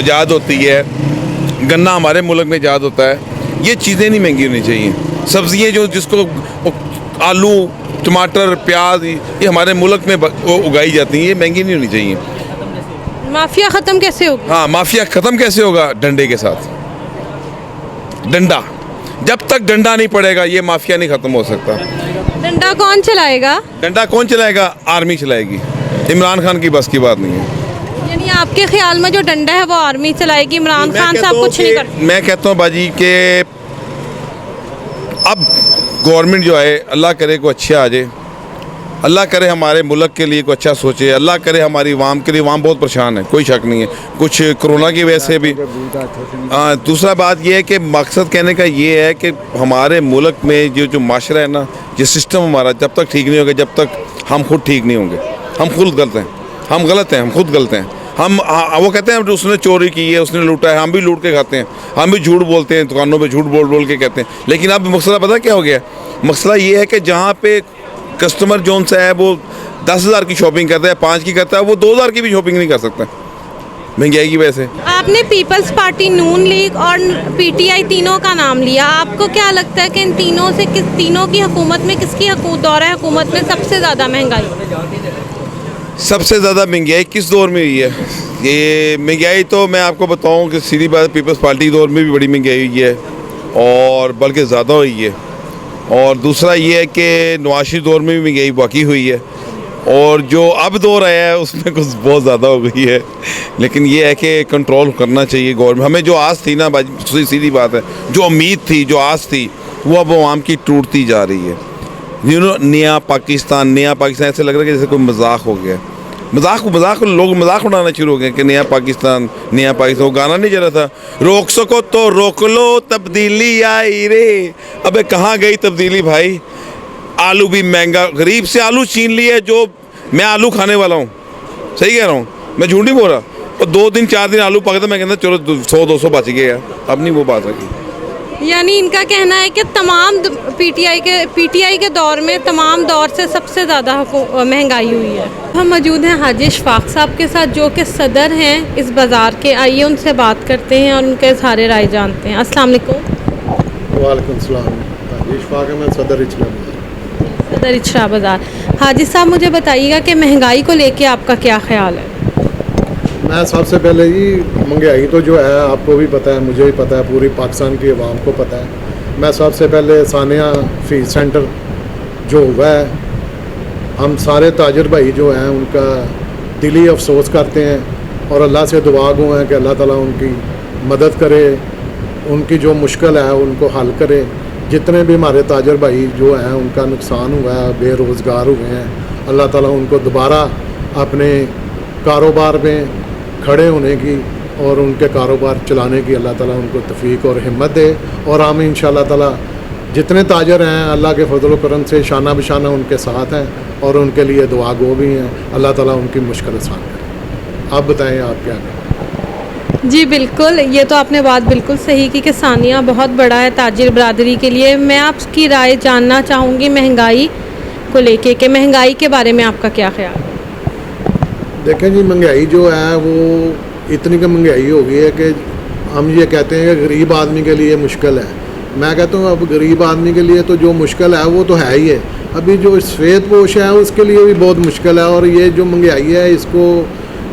[SPEAKER 16] ईजाद होती है, गन्ना हमारे मुल्क में ईजाद होता है, ये चीज़ें नहीं महंगी होनी चाहिए। सब्जियाँ जो जिसको आलू टमाटर प्याज ये हमारे मुल्क में उगाई जाती हैं, ये महंगी नहीं होनी चाहिए।
[SPEAKER 1] माफिया ख़त्म कैसे होगा?
[SPEAKER 16] हाँ, माफिया ख़त्म कैसे होगा? डंडे के साथ। डंडा, जब तक डंडा नहीं पड़ेगा ये माफिया नहीं ख़त्म हो सकता।
[SPEAKER 1] डंडा डंडा कौन चलाएगा?
[SPEAKER 16] डंडा कौन चलाएगा? आर्मी चलाएगी। इमरान खान की बस की बात नहीं है।
[SPEAKER 1] यानी आपके ख्याल में जो डंडा है वो आर्मी चलाएगी, इमरान खान साहब कुछ नहीं कर।
[SPEAKER 16] मैं कहता हूँ बाजी के अब गवर्नमेंट जो है, अल्लाह करे को अच्छा आ जाए, अल्लाह करे हमारे मुल्क के लिए कोई अच्छा सोचे, अल्लाह करे हमारी वाम के लिए। वाम बहुत परेशान है, कोई शक नहीं है, कुछ कोरोना की वजह से भी। दूसरा बात यह है कि मकसद कहने का ये है कि हमारे मुल्क में जो माशरा है ना, ये सिस्टम हमारा जब तक ठीक नहीं होगा, जब तक हम खुद ठीक नहीं होंगे। हम खुद गलत हैं, हम गलत हैं, हम खुद गलत हैं। हम वो कहते हैं उसने चोरी की है, उसने लूटा है, हम भी लूट के खाते हैं, हम भी झूठ बोलते हैं, दुकानों पे झूठ बोल बोल के कहते हैं। लेकिन अब मसला पता क्या हो गया? मसला ये है कि जहाँ पे कस्टमर जोन सा है वो 10,000 की शॉपिंग करता है, 5 की करता है, वो 2,000 की भी शॉपिंग नहीं कर सकता महंगाई की वजह से।
[SPEAKER 1] आपने पीपल्स पार्टी, नून लीग और पीटीआई तीनों का नाम लिया। आपको क्या लगता है कि इन तीनों से तीनों की हुकूमत में किसकी दौर हुकूमत में सबसे ज़्यादा महंगाई?
[SPEAKER 16] सबसे ज़्यादा महंगाई किस दौर में हुई है? ये महंगाई तो मैं आपको बताऊं कि सीधी बात, पीपल्स पार्टी दौर में भी बड़ी महंगाई हुई है और बल्कि ज़्यादा हुई है। और दूसरा ये है कि नवाज शरीफ दौर में भी महंगाई बाकी हुई है, और जो अब दौर आया है उसमें कुछ बहुत ज़्यादा हो गई है। लेकिन ये है कि कंट्रोल करना चाहिए गवर्नमेंट। हमें जो आस थी ना, सीधी बात है, जो उम्मीद थी, जो आस थी, वो अब आवाम की टूटती जा रही है। नया पाकिस्तान ऐसे लग रहा है कि जैसे कोई मजाक हो गया। मजाक लोग मजाक उड़ाना शुरू हो गए कि नया पाकिस्तान। वो गाना नहीं चला था, रोक सको तो रोक लो तब्दीली आई रे। अबे कहाँ गई तब्दीली भाई? आलू भी महंगा, गरीब से आलू छीन लिए। जो मैं आलू खाने वाला हूँ, सही कह रहा हूँ, मैं झूठ नहीं बोल रहा। और 2 दिन 4 दिन आलू पका था, मैं कहता चलो 100-200 बच गए यार। अब नहीं वो बात रखी।
[SPEAKER 1] यानी इनका कहना है कि तमाम पीटीआई के दौर में तमाम दौर से सबसे ज़्यादा महंगाई हुई है। हम मौजूद हैं हाजी इशफाक साहब के साथ, जो कि सदर हैं इस बाज़ार के। आइए उनसे बात करते हैं और उनके सारे राय जानते हैं। अस्सलाम वालेकुम।
[SPEAKER 17] वालेकुम सलाम। हाजी इशफाक है, मैं सदर इचरा
[SPEAKER 1] बाज़ार। हाजी साहब, मुझे बताइएगा कि महंगाई को लेके आपका क्या ख्याल है?
[SPEAKER 17] मैं सबसे पहले ही, महंगाई तो जो है आपको भी पता है, मुझे भी पता है, पूरी पाकिस्तान की आवाम को पता है। मैं सबसे पहले सानिया फीड सेंटर जो हुआ है, हम सारे ताजर भाई जो हैं उनका दिली अफसोस करते हैं और अल्लाह से दुआ गो हैं कि अल्लाह ताला उनकी मदद करे, उनकी जो मुश्किल है उनको हल करे। जितने भी हमारे ताजर भाई जो हैं उनका नुकसान हुआ है, बेरोज़गार हुए हैं, अल्लाह ताला उनको दोबारा अपने कारोबार में खड़े होने की और उनके कारोबार चलाने की अल्लाह ताला उनको तौफीक और हिम्मत दे। और हम इंशाअल्लाह ताला जितने ताजर हैं अल्लाह के फजल करम से शाना बशाना उनके साथ हैं और उनके लिए दुआ गो भी हैं। अल्लाह ताला उनकी मुश्किल आसान करे। आप बताएं, आप क्या करें?
[SPEAKER 1] जी बिल्कुल, ये तो आपने बात बिल्कुल सही की कि सानिया बहुत बड़ा है ताजिर बरादरी के लिए। मैं आपकी राय जानना चाहूँगी महंगाई को लेके, कि महंगाई के बारे में आपका क्या ख्याल है?
[SPEAKER 17] देखें जी, महंगाई जो है वो इतनी की महंगाई हो गई है कि हम ये कहते हैं कि गरीब आदमी के लिए मुश्किल है। मैं कहता हूँ अब गरीब आदमी के लिए तो जो मुश्किल है वो तो है ही है, अभी जो सफ़ेद पोश है उसके लिए भी बहुत मुश्किल है। और ये जो महंगाई है इसको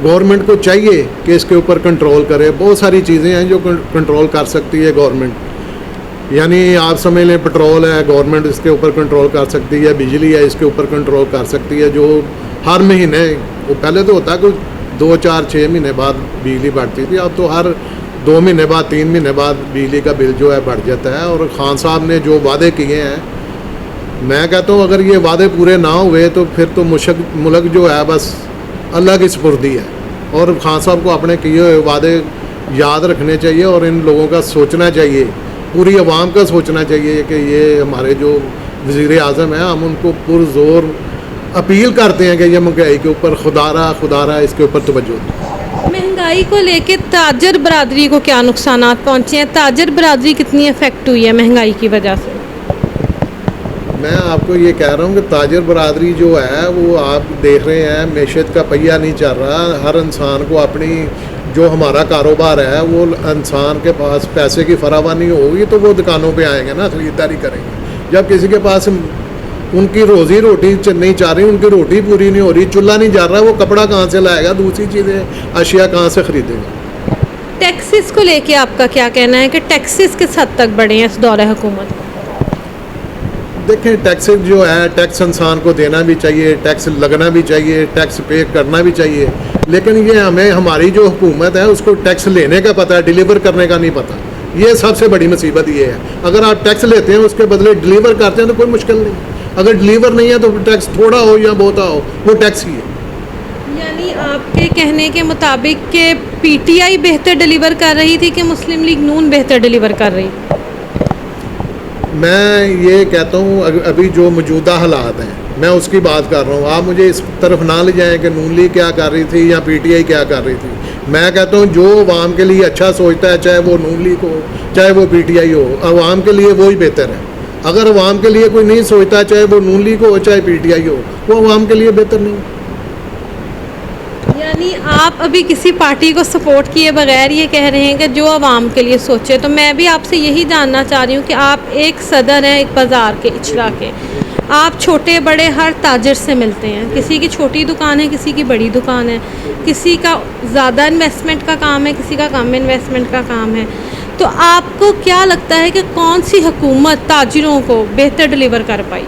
[SPEAKER 17] गवर्नमेंट को चाहिए कि इसके ऊपर कंट्रोल करे। बहुत सारी चीज़ें हैं जो कंट्रोल कर सकती है गवर्नमेंट। यानी आप समझ लें, पेट्रोल है, गवर्नमेंट इसके ऊपर कंट्रोल कर सकती है, बिजली है इसके ऊपर कंट्रोल कर सकती है। जो हर महीने, वो पहले तो होता कि 2, 4, 6 महीने बाद बिजली बढ़ती थी, अब तो हर 2 महीने बाद, 3 महीने बाद बिजली का बिल जो है बढ़ जाता है। और खान साहब ने जो वादे किए हैं, मैं कहता हूँ अगर ये वादे पूरे ना हुए तो फिर तो मुल्क जो है बस अल्लाह की सुपुर्दी है। और खान साहब को अपने किए हुए वादे याद रखने चाहिए और इन लोगों का सोचना चाहिए, पूरी आवाम का सोचना चाहिए कि ये हमारे जो वज़ीर आज़म हैं, हम उनको पुरज़ोर अपील करते हैं कि ये महंगाई के ऊपर खुदारा इसके ऊपर तवज्जो दें।
[SPEAKER 1] महंगाई को लेके ताजर बरादरी को क्या नुकसान पहुँचे हैं? ताजर बरादरी कितनी इफेक्ट हुई है महंगाई की वजह से?
[SPEAKER 17] मैं आपको ये कह रहा हूँ कि ताजर बरादरी जो है वो आप देख रहे हैं, मैशत का पहिया नहीं चल रहा। हर इंसान को अपनी जो हमारा कारोबार है, वो इंसान के पास पैसे की फरावानी होगी तो वो दुकानों पे आएंगे ना, ख़रीदारी करेंगे। जब किसी के पास उनकी रोज़ी रोटी नहीं चाह रही, उनकी रोटी पूरी नहीं हो रही, चूल्हा नहीं जा रहा, वो कपड़ा कहाँ से लाएगा, दूसरी चीज़ें अशिया कहाँ से ख़रीदेगा?
[SPEAKER 1] टैक्सेस को लेके आपका क्या कहना है कि टैक्सेस किस हद तक बढ़े हैं इस दौरे हुकूमत?
[SPEAKER 17] देखें टैक्स जो है, टैक्स इंसान को देना भी चाहिए, टैक्स लगना भी चाहिए, टैक्स पे करना भी चाहिए, लेकिन ये हमें हमारी जो हुकूमत है उसको टैक्स लेने का पता है, डिलीवर करने का नहीं पता। ये सबसे बड़ी मुसीबत ये है। अगर आप टैक्स लेते हैं उसके बदले डिलीवर करते हैं तो कोई मुश्किल नहीं। अगर डिलीवर नहीं है तो टैक्स थोड़ा हो या बहुता हो वो टैक्स ही है।
[SPEAKER 1] यानी आपके कहने के मुताबिक कि पीटीआई बेहतर डिलीवर कर रही थी कि मुस्लिम लीग नून बेहतर डिलीवर कर रही?
[SPEAKER 17] मैं ये कहता हूँ अभी जो मौजूदा हालात हैं मैं उसकी बात कर रहा हूँ। आप मुझे इस तरफ ना ले जाएं कि नून लीग क्या कर रही थी या पीटीआई क्या कर रही थी। मैं कहता हूँ जो अवाम के लिए अच्छा सोचता है, चाहे वो नून लीग हो चाहे वो पीटीआई हो, अवाम के लिए वही बेहतर है। अगर अवाम के लिए कोई नहीं सोचता, चाहे वो नून लीग हो चाहे पीटीआई हो, वो अवाम के लिए बेहतर नहीं।
[SPEAKER 1] यानी आप अभी किसी पार्टी को सपोर्ट किए बगैर ये कह रहे हैं कि जो आवाम के लिए सोचे। तो मैं भी आपसे यही जानना चाह रही हूँ कि आप एक सदर हैं एक बाज़ार के, इचरा के, आप छोटे बड़े हर ताजर से मिलते हैं। किसी की छोटी दुकान है, किसी की बड़ी दुकान है, किसी का ज़्यादा इन्वेस्टमेंट का काम है, किसी का कम इन्वेस्टमेंट का काम है। तो आपको क्या लगता है कि कौन सी हुकूमत ताजरों को बेहतर डिलीवर कर पाई?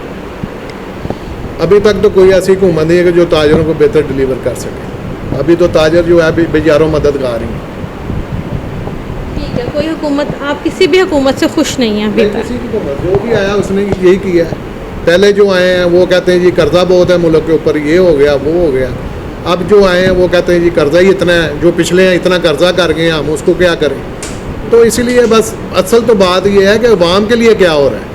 [SPEAKER 17] अभी तक तो कोई ऐसी हुकूमत नहीं है कि जो ताजरों को बेहतर डिलीवर कर सके। अभी तो ताजर जो है बेचारों मददगार ही हैं।
[SPEAKER 1] ठीक है, कोई हुकूमत, आप किसी भी हुकूमत से खुश नहीं हैं अभी तक?
[SPEAKER 17] किसी की हुकूमत जो भी आया उसने यही किया है। पहले जो आए हैं वो कहते हैं जी कर्जा बहुत है मुल्क के ऊपर, ये हो गया वो हो गया। अब जो आए हैं वो कहते हैं जी कर्जा ही इतना है, जो पिछले हैं इतना कर्जा कर गए हैं, हम उसको क्या करें। तो इसीलिए बस असल तो बात ये है कि अवाम के लिए क्या हो रहा है।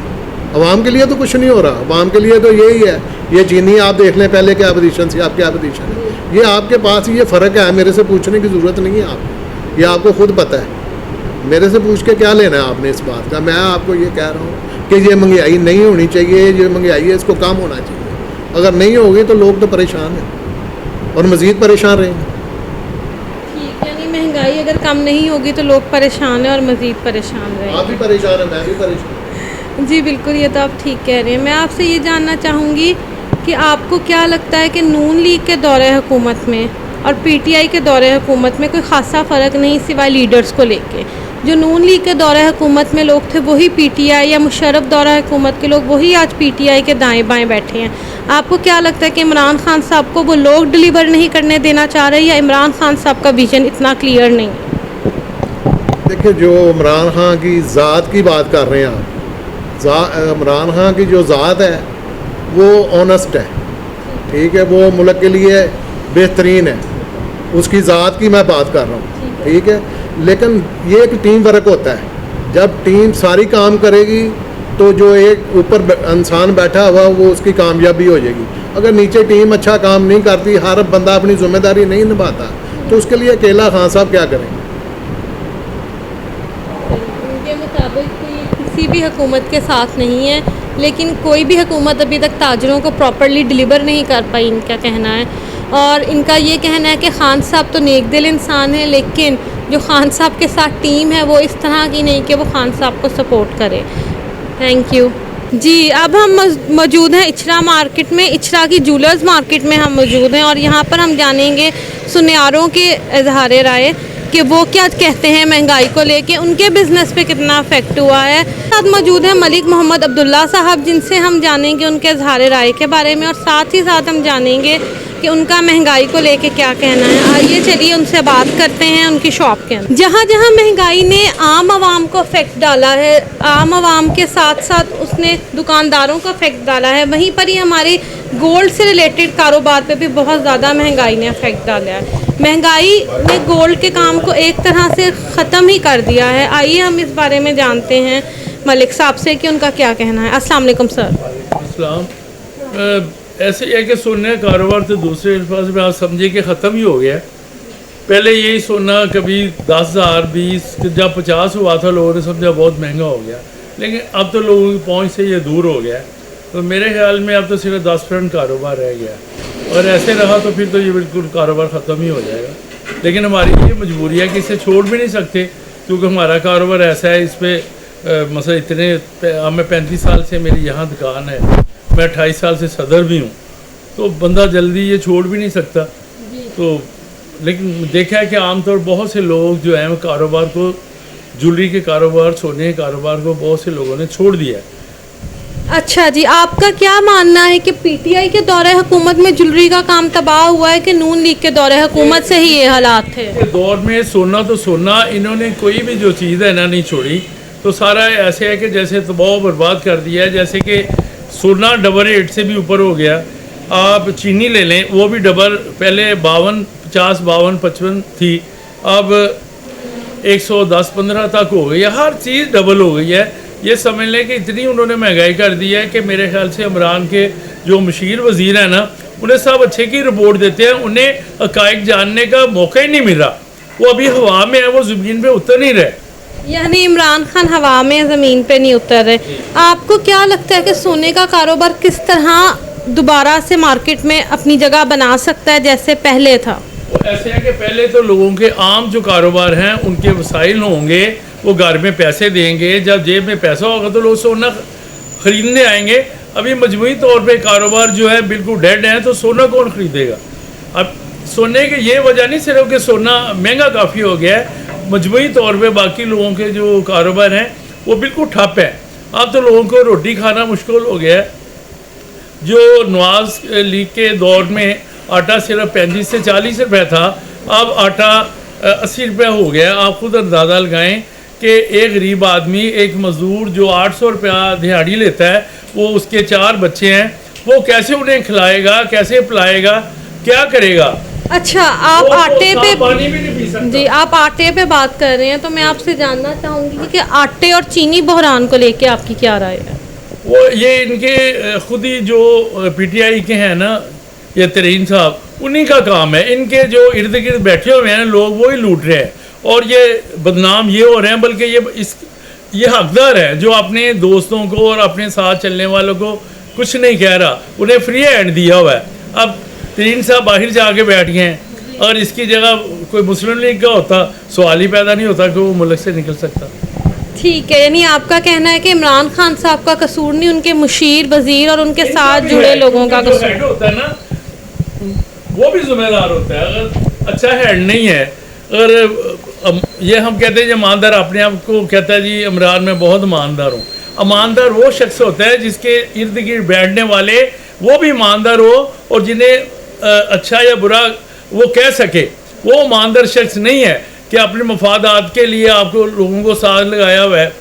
[SPEAKER 17] अवाम के लिए तो कुछ नहीं हो रहा, अवाम के लिए तो यही है। ये चीनी आप देख लें पहले क्या पोजीशन थी, आप क्या पोजीशन है। ये आपके पास ये फ़र्क है, मेरे से पूछने की ज़रूरत नहीं है आपको, ये आपको खुद पता है। मेरे से पूछ के क्या लेना है आपने इस बात का। मैं आपको ये कह रहा हूँ कि ये महंगाई नहीं होनी चाहिए, जो महंगाई है इसको कम होना चाहिए। अगर नहीं होगी तो लोग तो परेशान हैं और मज़ीद परेशान रहेंगे।
[SPEAKER 1] ठीक, यानी महंगाई अगर कम नहीं होगी तो लोग परेशान हैं और मज़ीद परेशान रहेंगे।
[SPEAKER 17] आप भी परेशान हैं, मैं भी परेशान।
[SPEAKER 1] जी बिल्कुल, ये तो आप ठीक कह रहे हैं। मैं आपसे ये जानना चाहूँगी कि आपको क्या लगता है कि नून लीग के दौरे हुकूमत में और पीटीआई के दौरे हुकूमत में कोई ख़ासा फ़र्क नहीं सिवाय लीडर्स को लेके? जो नून लीग के दौरे हुकूमत में लोग थे वही पीटीआई, या मुशर्रफ दौरा हुकूमत के लोग वही आज पीटीआई के दाएं बाएं बैठे हैं। आपको क्या लगता है कि इमरान खान साहब को वो लोग डिलीवर नहीं करने देना चाह रहे, या इमरान खान साहब का विजन इतना क्लियर नहीं है?
[SPEAKER 17] देखिए, जो इमरान खान की ज़ात की बात कर रहे हैं आप, इमरान खान की जो ज़ात है वो ऑनेस्ट है, ठीक है, वो मुल्क के लिए बेहतरीन है, उसकी ज़ात की मैं बात कर रहा हूँ, ठीक है। लेकिन ये एक टीम वर्क होता है। जब टीम सारी काम करेगी तो जो एक ऊपर इंसान बैठा हुआ वो उसकी कामयाबी हो जाएगी। अगर नीचे टीम अच्छा काम नहीं करती, हर बंदा अपनी जिम्मेदारी नहीं निभाता, तो उसके लिए अकेला खान साहब क्या करेंगे?
[SPEAKER 1] उनके मुताबिक किसी भी हुकूमत के साथ नहीं है, लेकिन कोई भी हुकूमत अभी तक ताजरों को प्रॉपरली डिलीवर नहीं कर पाई, इनका कहना है। और इनका ये कहना है कि खान साहब तो नेक दिल इंसान है, लेकिन जो खान साहब के साथ टीम है वो इस तरह की नहीं कि वो खान साहब को सपोर्ट करे। थैंक यू जी। अब हम मौजूद हैं इचरा मार्केट में, इचरा की जूलर्स मार्केट में हम मौजूद हैं, और यहाँ पर हम जानेंगे सुनियारों के इजहार राय कि वो क्या कहते हैं महंगाई को लेके, उनके बिज़नेस पे कितना इफेक्ट हुआ है। साथ मौजूद है मलिक मोहम्मद अब्दुल्ला साहब, जिनसे हम जानेंगे उनके इजहार राय के बारे में, और साथ ही साथ हम जानेंगे कि उनका महंगाई को लेके क्या कहना है। आइए चलिए उनसे बात करते हैं उनकी शॉप के अंदर। जहाँ जहाँ महंगाई ने आम आवाम को इफेक्ट डाला है, आम आवाम के साथ साथ उसने दुकानदारों को इफेक्ट डाला है, वहीं पर ही हमारे गोल्ड से रिलेटेड कारोबार पे भी बहुत ज़्यादा महंगाई ने इफेक्ट डाला है। महंगाई ने गोल्ड के काम को एक तरह से ख़त्म ही कर दिया है। आइए हम इस बारे में जानते हैं मलिक साहब से कि उनका क्या कहना है। अस्सलाम वालेकुम सर।
[SPEAKER 18] अस्सलाम। ऐसे है कि सोने का कारोबार तो दूसरे पास में आप समझिए कि ख़त्म ही हो गया। पहले यही सोना कभी 10,000 20 जब 50 हुआ था लोगों ने समझा बहुत महंगा हो गया, लेकिन अब तो लोगों की पहुंच से ये दूर हो गया। तो मेरे ख्याल में अब तो सिर्फ 10% कारोबार रह गया, और ऐसे रहा तो फिर तो ये बिल्कुल कारोबार ख़त्म ही हो जाएगा। लेकिन हमारी ये मजबूरी है कि इसे छोड़ भी नहीं सकते, क्योंकि हमारा कारोबार ऐसा है, इस पर मतलब इतने अब मैं 35 साल से मेरी यहाँ दुकान है, मैं 28 साल से सदर भी हूँ, तो बंदा जल्दी ये छोड़ भी नहीं सकता। तो लेकिन देखा है कि आमतौर बहुत से लोग जो हैं कारोबार को, ज्वेलरी के कारोबार, सोने के कारोबार को बहुत से लोगों ने छोड़ दिया है।
[SPEAKER 1] अच्छा जी, आपका क्या मानना है कि पीटीआई के दौरे हुकूमत में ज्वेलरी का काम तबाह हुआ है कि नून लीग के दौरे हुकूमत से ही ये हालात थे?
[SPEAKER 18] के दौर में सोना तो सोना, इन्होंने कोई भी जो चीज़ है ना नहीं छोड़ी, तो सारा ऐसे है कि जैसे तबाह बर्बाद कर दिया है। जैसे कि सोना डबल रेट से भी ऊपर हो गया। आप चीनी ले लें, वो भी डबल, पहले 52, 50, 52, 55 थी, अब 110-15 तक हो गई है। हर चीज़ डबल हो गई है। ये समझ लें कि इतनी उन्होंने महंगाई कर दी है कि मेरे ख्याल से इमरान के जो मुशीर वज़ीर हैं ना, उन्हें सब अच्छे की रिपोर्ट देते हैं, उन्हें हक़ाइक़ जानने का मौका ही नहीं मिल रहा। वो अभी हवा में है, वो ज़मीन पे उतर नहीं रहे।
[SPEAKER 1] यानी इमरान खान हवा में ज़मीन पे नहीं उतर रहे। आपको क्या लगता है कि सोने का कारोबार किस तरह दोबारा से मार्केट में अपनी जगह बना सकता है जैसे पहले था?
[SPEAKER 18] ऐसे है कि पहले तो लोगों के आम जो कारोबार हैं उनके वसाइल होंगे, वो घर में पैसे देंगे, जब जेब में पैसा होगा तो लोग सोना ख़रीदने आएंगे। अभी मजमूई तौर पे कारोबार जो है बिल्कुल डेड है, तो सोना कौन ख़रीदेगा? अब सोने की ये वजह नहीं सिर्फ कि सोना महंगा काफ़ी हो गया है, मजमूई तौर पे बाकी लोगों के जो कारोबार हैं वो बिल्कुल ठप है। अब तो लोगों को रोटी खाना मुश्किल हो गया है। जो नवाज लीग के दौर में आटा सिर्फ 35 से 40 रुपये था, अब आटा 80 रुपये हो गया। आप खुद अंदाज़ा लगाएं कि एक गरीब आदमी, एक मज़दूर जो 800 रुपया दिहाड़ी लेता है, वो उसके 4 बच्चे हैं, वो कैसे उन्हें खिलाएगा, कैसे पिलाएगा, क्या करेगा?
[SPEAKER 1] अच्छा, आप आटे पे
[SPEAKER 18] पानी भी नहीं पी सकता।
[SPEAKER 1] जी, आप आटे पे बात कर रहे हैं, तो मैं आपसे जानना चाहूँगी कि आटे और चीनी बहरान को लेके आपकी क्या राय है?
[SPEAKER 18] वो ये इनके खुद ही जो पीटीआई के हैं ना, ये तरीन साहब, उन्हीं का काम है। इनके जो इर्द गिर्द बैठे हुए हैं लोग, वो ही लूट रहे हैं और ये बदनाम ये हो रहे हैं। बल्कि ये हकदार है जो अपने दोस्तों को और अपने साथ चलने वालों को कुछ नहीं कह रहा, उन्हें फ्री हैंड दिया हुआ है। अब तरीन साहब बाहर जाके बैठ गए हैं और इसकी जगह कोई मुस्लिम लीग का होता, सवाल ही पैदा नहीं होता कि वो मुल्क से निकल सकता।
[SPEAKER 1] ठीक है, यानी आपका कहना है कि इमरान खान साहब का कसूर नहीं, उनके मुशीर, वजीर और उनके साथ जुड़े लोगों का कसूर
[SPEAKER 18] होता है ना, वो भी जिम्मेदार होता है। अगर अच्छा हेड नहीं है, अगर ये हम कहते हैं ईमानदार, अपने आप को कहता है जी इमरान में बहुत ईमानदार हूँ। ईमानदार वो शख्स होता है जिसके इर्द गिर्द बैठने वाले वो भी ईमानदार हो और जिन्हें अच्छा या बुरा वो कह सके। वो ईमानदार शख्स नहीं है कि अपने मफादात के लिए आपको लोगों को साथ लगाया हुआ है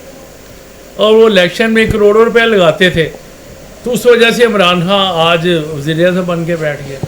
[SPEAKER 18] और वो इलेक्शन में करोड़ों रुपए लगाते थे, तो उस वजह से इमरान खान आज वज़ीर-ए-आज़म बन के बैठ गया।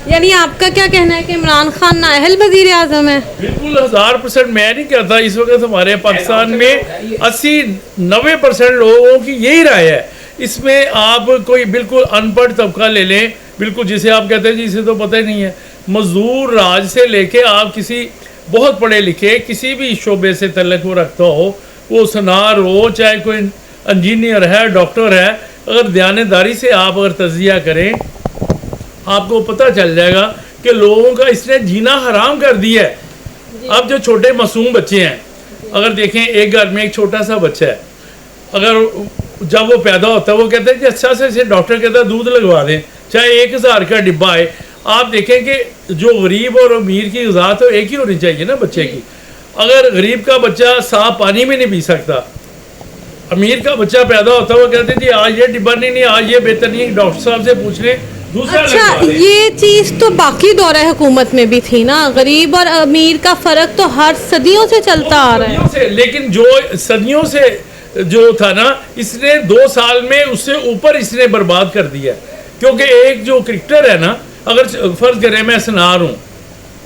[SPEAKER 1] यानी आपका क्या कहना है कि इमरान खान नाअहल वज़ीर आज़म है?
[SPEAKER 18] बिल्कुल 1000% मैं नहीं कहता। इस वक्त हमारे पाकिस्तान में 80-90% लोगों की यही राय है। इसमें आप कोई बिल्कुल अनपढ़ तबका ले लें, बिल्कुल जिसे आप कहते हैं जिसे तो पता ही नहीं है, मजदूर राज से लेके आप किसी बहुत पढ़े लिखे किसी भी शोबे से तल्लुक़ वो रखता हो, वो सनार हो, चाहे कोई इंजीनियर है, डॉक्टर है, अगर दयानतदारी से आप अगर तज़किया करें, आपको पता चल जाएगा कि लोगों का इसने जीना हराम कर दिया है। अब जो छोटे मासूम बच्चे हैं, अगर देखें एक घर में एक छोटा सा बच्चा है, अगर जब वो पैदा होता है वो कहते हैं कि अच्छा से डॉक्टर कहता है दूध लगवा दें, चाहे 1000 का डिब्बा है। आप देखें कि जो गरीब और अमीर की ग़िज़ा तो एक ही होनी चाहिए ना बच्चे की। अगर गरीब का बच्चा साफ पानी में नहीं पी सकता, अमीर का बच्चा पैदा होता है वो कहते हैं जी आज ये डिब्बा नहीं, आज ये बेहतर नहीं, डॉक्टर साहब से पूछ लें दूसरा।
[SPEAKER 1] अच्छा, ये चीज़ तो बाकी दौरे हुकूमत में भी थी ना, गरीब और अमीर का फ़र्क तो हर सदियों से चलता आ रहा है।
[SPEAKER 18] लेकिन जो सदियों से जो था ना, इसने 2 साल में उससे ऊपर इसने बर्बाद कर दिया। क्योंकि एक जो क्रिकेटर है ना, अगर फ़र्ज़ करें मैं सनार हूँ,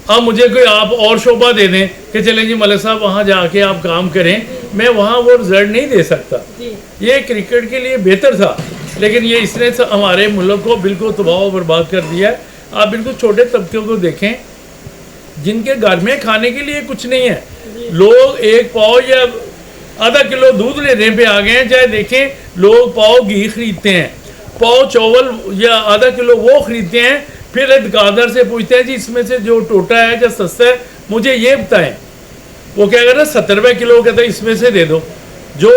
[SPEAKER 18] अब मुझे कोई आप और शोबा दे दें कि चलें जी मलिक साहब वहाँ जाके आप काम करें, मैं वहाँ वो रिजल्ट नहीं दे सकता। ये क्रिकेट के लिए बेहतर था, लेकिन ये इसने हमारे मुल्क को बिल्कुल तबाह और बर्बाद कर दिया है। आप बिल्कुल छोटे तबके को देखें जिनके घर में खाने के लिए कुछ नहीं है, लोग 1 पाव या आधा किलो दूध लेने पे आ गए हैं। चाहे देखें लोग पाव घी खरीदते हैं, पाव चावल या आधा किलो वो खरीदते हैं, फिर दुकानदार से पूछते हैं जी इसमें से जो टोटा है या सस्ता है मुझे ये बताएं। वो क्या कर रहे हैं 70 रुपये किलो, कहते हैं इसमें से दे दो। जो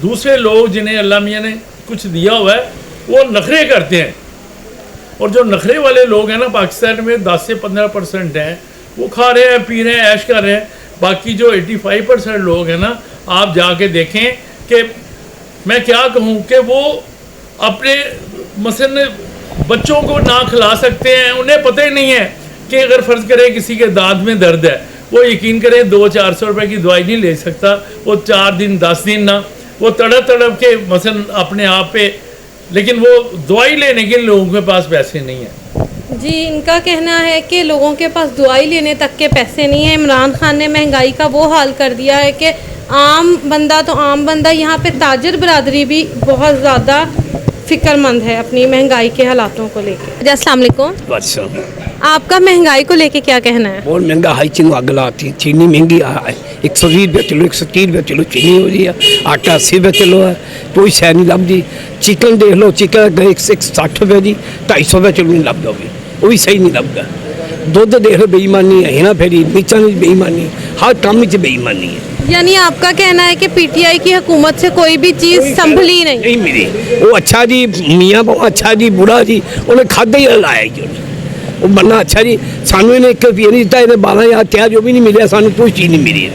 [SPEAKER 18] दूसरे लोग जिन्हें अल्लाह मियाँ ने कुछ दिया हुआ है वो नखरे करते हैं, और जो नखरे वाले लोग हैं ना पाकिस्तान में 10 से 15% हैं, वो खा रहे हैं, पी रहे हैं, ऐश कर रहे हैं। बाकी जो 85% लोग हैं ना, आप जाके देखें कि मैं क्या कहूँ कि वो अपने मसलन बच्चों को ना खिला सकते हैं। उन्हें पता ही नहीं है कि अगर फ़र्ज़ करें किसी के दांत में दर्द है, वो यकीन करें 200-400 रुपए की दवाई नहीं ले सकता, वो 4 दिन 10 दिन ना, वो तड़प तड़प के मसलन अपने आप पे, लेकिन वो दवाई लेने के लोगों के पास पैसे नहीं है।
[SPEAKER 1] जी, इनका कहना है कि लोगों के पास दवाई लेने तक के पैसे नहीं है। इमरान खान ने महंगाई का वो हाल कर दिया है कि आम बंदा तो आम बंदा, यहाँ पे ताजर बरादरी भी बहुत ज़्यादा फ़िक्रमंद है अपनी महंगाई के हालातों को लेकर। जी अस्सलाम वालेकुम, आपका महंगाई को लेके क्या कहना है?
[SPEAKER 19] बहुत महंगा हाई चीनी अग लाती, चीनी महंगी है, 120 रुपये किलो, 130 रुपये किलो चीनी हो रही है, आटा 80 रुपये किलो है, कोई शह नहीं लभदी। चिकन देख लो, चिकन 160 रुपये जी, 250 रुपये किलो नहीं लभदा, वो भी सही नहीं लभदा। दुध देख लो बेईमानी है, हेरा फेरी मिर्चां की बेईमानी, हर काम में बेईमानी है।
[SPEAKER 1] यानी आपका कहना है कि पीटीआई की हुकूमत से कोई भी चीज़ संभली नहीं
[SPEAKER 19] मिली। वो अच्छा जी मियाँ बहु अच्छा जी बुरा जी, उन्हें खादा ही लाया जी, वो बनना अच्छा जी, सानू इन्हें 1 रुपया नहीं दिता, इन्हें 12,000 क्या जो भी नहीं मिले, सानू कोई चीज़ नहीं मिली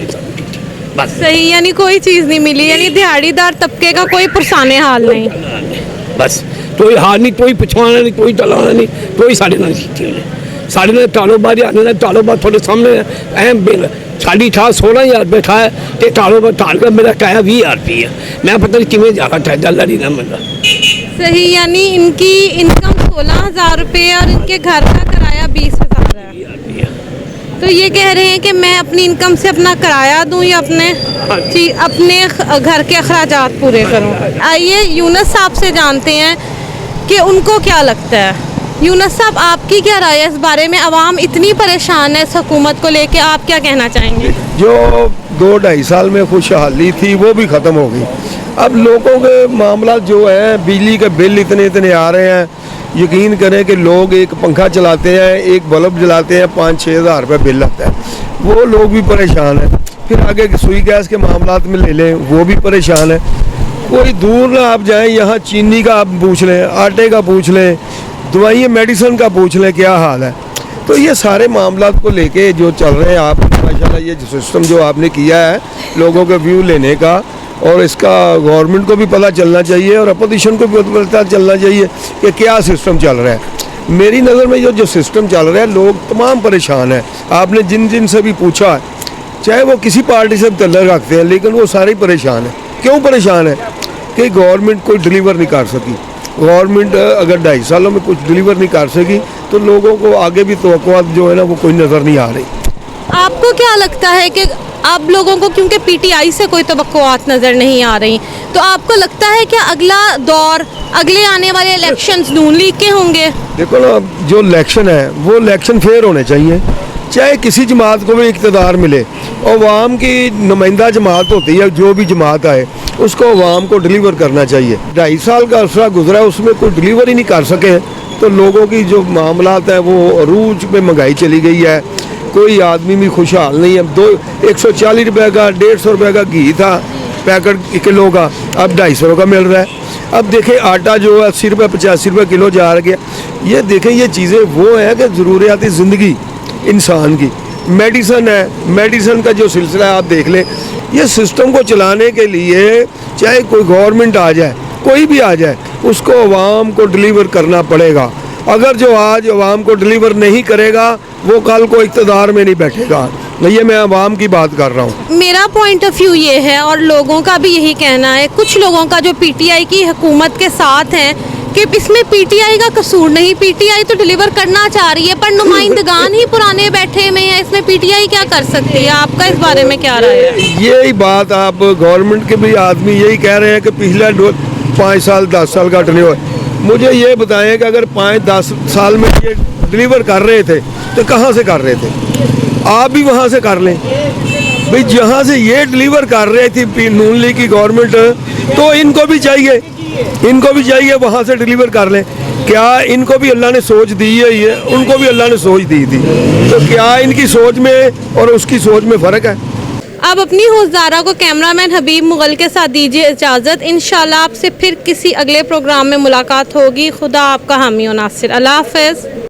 [SPEAKER 19] बस।
[SPEAKER 1] सही, यानी कोई चीज़ नहीं मिली, यानी दिहाड़ीदार तबके का कोई पुरसाने हाल नहीं,
[SPEAKER 19] बस कोई हाल नहीं, कोई पिछवाना नहीं, कोई तलाना नहीं, कोई साढ़े नाल की उन्हें साढ़े नाल कारोबार आने कारोबार थोड़े सामने अहम बिल साड़ी था 16,000 रुपये था, तो कारोबार ताल का मेरा क्या 20,000 रुपया, मैं पता नहीं किमें जाकर ठहरा लड़ी ना मिला।
[SPEAKER 1] सही, यानी इनकी इनकम 16,000 रुपये और इनके घर का किराया 20,000 है। तो ये कह रहे हैं कि मैं अपनी इनकम से अपना किराया दूं या अपने घर के अखराजात पूरे करूं। आइए यूनुस साहब से जानते हैं कि उनको क्या लगता है। यूनुस साहब, आपकी क्या राय है इस बारे में? आवाम इतनी परेशान है इस हुकूमत को लेके, आप क्या कहना चाहेंगे?
[SPEAKER 2] जो 2-2.5 साल में खुशहाली थी वो भी ख़त्म हो गई। अब लोगों के मामला जो है, बिजली के बिल इतने आ रहे हैं, यकीन करें कि लोग एक पंखा चलाते हैं, एक बल्ब जलाते हैं, 5-6 हज़ार रुपये बिल लगता है, वो लोग भी परेशान हैं। फिर आगे सुई गैस के मामला में ले लें, वो भी परेशान है। कोई दूर ना आप जाएं, यहाँ चीनी का आप पूछ लें, आटे का पूछ लें, दवाइयाँ मेडिसिन का पूछ लें क्या हाल है। तो ये सारे मामला को लेके जो चल रहे हैं, आप माशाल्लाह ये सिस्टम जो आपने किया है लोगों के व्यू लेने का, और इसका गवर्नमेंट को भी पता चलना चाहिए और अपोजिशन को भी पता चलना चाहिए कि क्या सिस्टम चल रहा है। मेरी नज़र में जो सिस्टम चल रहा है, लोग तमाम परेशान हैं। आपने जिन से भी पूछा है, चाहे वो किसी पार्टी से तल्लुक़ रखते हैं, लेकिन वो सारे परेशान हैं। क्यों परेशान है? कि गवर्नमेंट कोई डिलीवर नहीं कर सकी। गवर्नमेंट अगर 2.5 सालों में कुछ डिलीवर नहीं कर सकी तो लोगों को आगे भी तवक्कुआत जो है ना वो कोई नज़र नहीं आ रही।
[SPEAKER 1] आपको क्या लगता है कि आप लोगों को, क्योंकि पीटीआई से कोई तवक्कुआत नज़र नहीं आ रही, तो आपको लगता है कि अगला दौर, अगले आने वाले इलेक्शंस नून लीग के होंगे?
[SPEAKER 2] देखो ना, जो इलेक्शन है वो इलेक्शन फेयर होने चाहिए, चाहे किसी जमात को भी इक़्तिदार मिले, और अवाम की नुमाइंदा जमात होती है, जो भी जमात आए उसको अवाम को डिलीवर करना चाहिए। 2.5 साल का अरसा गुजरा, उसमें कोई डिलीवर ही नहीं कर सके, तो लोगों की जो मामलात है वो अरूज में महंगाई चली गई है, कोई आदमी भी खुशहाल नहीं है। 140 रुपये का 150 रुपये का घी था पैकेट किलो का, अब 250 का मिल रहा है। अब देखें आटा जो है 80 रुपये 85 रुपये किलो जा रहा। ये देखें, ये चीज़ें वो हैं कि ज़रूरियाती ज़िंदगी इंसान की। मेडिसन है, मेडिसन का जो सिलसिला है आप देख लें, ये सिस्टम को चलाने के लिए चाहे कोई गवर्नमेंट आ जाए, कोई भी आ जाए, उसको अवाम को डिलीवर करना पड़ेगा। अगर जो आज अवाम को डिलीवर नहीं करेगा वो कल को इक़्तिदार में नहीं बैठेगा। ये मैं अवाम की बात कर रहा हूँ।
[SPEAKER 1] मेरा पॉइंट ऑफ व्यू ये है, और लोगों का भी यही कहना है, कुछ लोगों का जो पीटीआई की हुकूमत के साथ हैं, कि इसमें पीटीआई का कसूर नहीं, पीटीआई तो डिलीवर करना चाह रही है, पर नुमाइंदगान ही पुराने बैठे हुए हैं, इसमें पीटीआई क्या कर सकती है? आपका इस बारे में क्या राय है?
[SPEAKER 2] यही बात आप गवर्नमेंट के भी आदमी यही कह रहे हैं कि पिछले 5 साल 10 साल का टेन्योर। मुझे ये बताएं कि अगर 5-10 साल में ये डिलीवर कर रहे थे तो कहाँ से कर रहे थे? आप भी वहाँ से कर लें भाई, जहाँ से ये डिलीवर कर रही थी नून लीग की गवर्नमेंट, तो इनको भी चाहिए वहाँ से डिलीवर कर लें। क्या इनको भी अल्लाह ने सोच दी है? ये उनको भी अल्लाह ने सोच दी थी, तो क्या इनकी सोच में और उसकी सोच में फ़र्क है?
[SPEAKER 1] अब अपनी होशदारा को कैमरामैन हबीब मुगल के साथ दीजिए इजाज़त। इंशाल्लाह आपसे फिर किसी अगले प्रोग्राम में मुलाकात होगी। खुदा आपका हामी और नासिर। अल्लाह हाफ़िज़।